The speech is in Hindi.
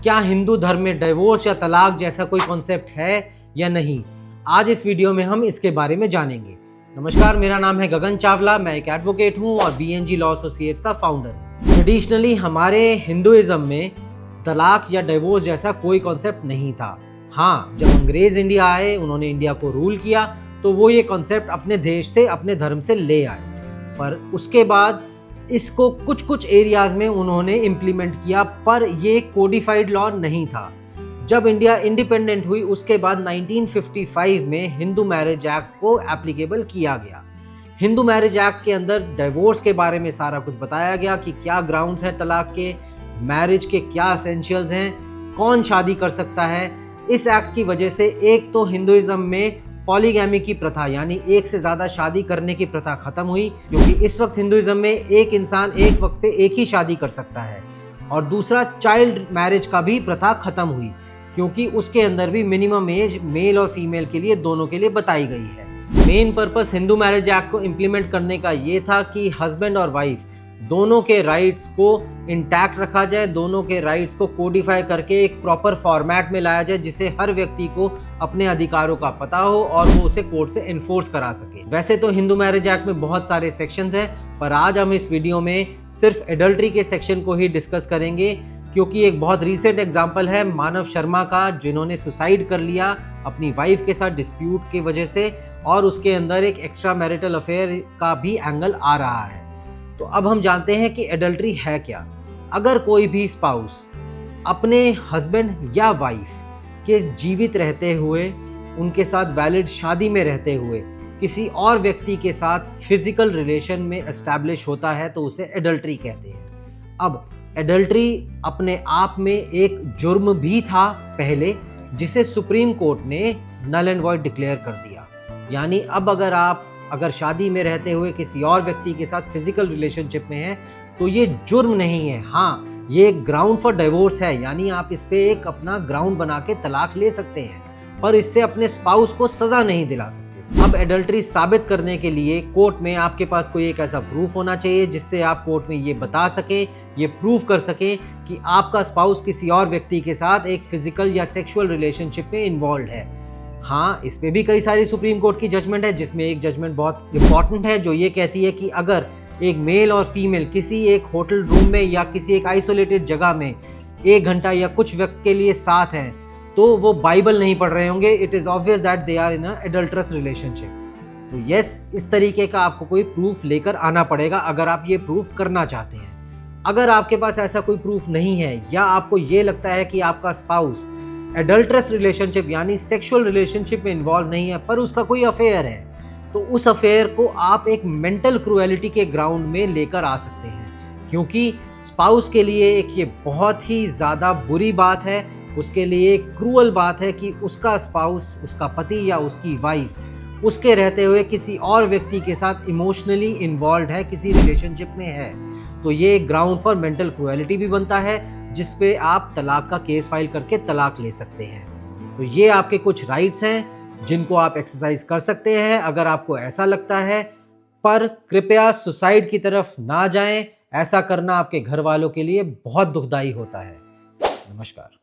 क्या हिंदू धर्म में डिवोर्स या तलाक जैसा कोई कॉन्सेप्ट है या नहीं? आज इस वीडियो में हम इसके बारे में जानेंगे। नमस्कार, मेरा नाम है गगन चावला, मैं एक एडवोकेट हूँ और BNG लॉ एसोसिएट्स का फाउंडर हूँ। ट्रेडिशनली हमारे हिंदुइज्म में तलाक या डिवोर्स जैसा कोई कॉन्सेप्ट नहीं था। हाँ, जब अंग्रेज इंडिया आए, उन्होंने इंडिया को रूल किया, तो वो ये कॉन्सेप्ट अपने देश से, अपने धर्म से ले आए। पर उसके बाद इसको कुछ कुछ एरियाज में उन्होंने इम्प्लीमेंट किया, पर ये कोडिफाइड लॉ नहीं था। जब इंडिया इंडिपेंडेंट हुई उसके बाद 1955 में हिंदू मैरिज एक्ट को एप्लीकेबल किया गया। हिंदू मैरिज एक्ट के अंदर डिवोर्स के बारे में सारा कुछ बताया गया कि क्या ग्राउंड्स हैं तलाक के, मैरिज के क्या एसेंशियल्स हैं, कौन शादी कर सकता है। इस एक्ट की वजह से एक तो हिंदुइज्म में पॉलीगैमी की प्रथा यानी एक से ज़्यादा शादी करने की प्रथा खत्म हुई, क्योंकि इस वक्त हिंदुइज्म में एक इंसान एक वक्त पे एक ही शादी कर सकता है। और दूसरा, चाइल्ड मैरिज का भी प्रथा खत्म हुई, क्योंकि उसके अंदर भी मिनिमम एज मेल और फीमेल के लिए, दोनों के लिए बताई गई है। Main purpose Hindu marriage act को इम्प्लीमेंट करने का ये था कि हस्बैंड और वाइफ दोनों के राइट्स को इंटैक्ट रखा जाए, दोनों के राइट्स को कोडिफाई करके एक प्रॉपर फॉर्मेट में लाया जाए, जिससे हर व्यक्ति को अपने अधिकारों का पता हो और वो उसे कोर्ट से एनफोर्स करा सके। वैसे तो हिंदू मैरिज एक्ट में बहुत सारे सेक्शंस हैं, पर आज हम इस वीडियो में सिर्फ एडल्ट्री के सेक्शन को ही डिस्कस करेंगे, क्योंकि एक बहुत रीसेंट एग्जाम्पल है मानव शर्मा का, जिन्होंने सुसाइड कर लिया अपनी वाइफ के साथ डिस्प्यूट की वजह से, और उसके अंदर एक एक्स्ट्रा मैरिटल अफेयर का भी एंगल आ रहा है। तो अब हम जानते हैं कि एडल्ट्री है क्या। अगर कोई भी स्पाउस अपने हस्बैंड या वाइफ के जीवित रहते हुए, उनके साथ वैलिड शादी में रहते हुए किसी और व्यक्ति के साथ फिजिकल रिलेशन में एस्टैब्लिश होता है, तो उसे एडल्ट्री कहते हैं। अब एडल्ट्री अपने आप में एक जुर्म भी था पहले, जिसे सुप्रीम कोर्ट ने नल एंड वॉइड डिक्लेयर कर दिया। यानी अब अगर शादी में रहते हुए किसी और व्यक्ति के साथ फिजिकल रिलेशनशिप में हैं, तो ये जुर्म नहीं है। हाँ, ये एक ग्राउंड फॉर डिवोर्स है, यानी आप इस पे एक अपना ग्राउंड बना के तलाक ले सकते हैं, पर इससे अपने स्पाउस को सजा नहीं दिला सकते। अब एडल्ट्री साबित करने के लिए कोर्ट में आपके पास कोई एक ऐसा प्रूफ होना चाहिए, जिससे आप कोर्ट में ये बता सकें, ये प्रूव कर सकें कि आपका स्पाउस किसी और व्यक्ति के साथ एक फिजिकल या सेक्सुअल रिलेशनशिप में इन्वॉल्व है। हाँ, इस पे भी कई सारी सुप्रीम कोर्ट की जजमेंट है, जिसमें एक जजमेंट बहुत इंपॉर्टेंट है, जो ये कहती है कि अगर एक मेल और फीमेल किसी एक होटल रूम में या किसी एक आइसोलेटेड जगह में 1 घंटा या कुछ वक्त के लिए साथ हैं, तो वो बाइबल नहीं पढ़ रहे होंगे। It is obvious that they are in a adulterous relationship. तो यस, इस तरीके का आपको कोई प्रूफ लेकर आना पड़ेगा अगर आप ये प्रूफ करना चाहते हैं। अगर आपके पास ऐसा कोई प्रूफ नहीं है, या आपको ये लगता है कि आपका स्पाउस एडल्ट्रस रिलेशनशिप यानी सेक्सुअल रिलेशनशिप में इन्वॉल्व नहीं है, पर उसका कोई अफेयर है, तो उस अफेयर को आप एक मेंटल क्रूएलिटी के ग्राउंड में लेकर आ सकते हैं। क्योंकि स्पाउस के लिए एक ये बहुत ही ज़्यादा बुरी बात है, उसके लिए क्रूअल बात है कि उसका स्पाउस, उसका पति या उसकी वाइफ उसके रहते हुए किसी और व्यक्ति के साथ इमोशनली इन्वॉल्व है, किसी रिलेशनशिप में है। तो ये एक ग्राउंड फॉर मेंटल क्रूएलिटी भी बनता है, जिस पे आप तलाक का केस फाइल करके तलाक ले सकते हैं। तो ये आपके कुछ राइट्स हैं जिनको आप एक्सरसाइज कर सकते हैं अगर आपको ऐसा लगता है, पर कृपया सुसाइड की तरफ ना जाएं। ऐसा करना आपके घर वालों के लिए बहुत दुखदाई होता है। नमस्कार।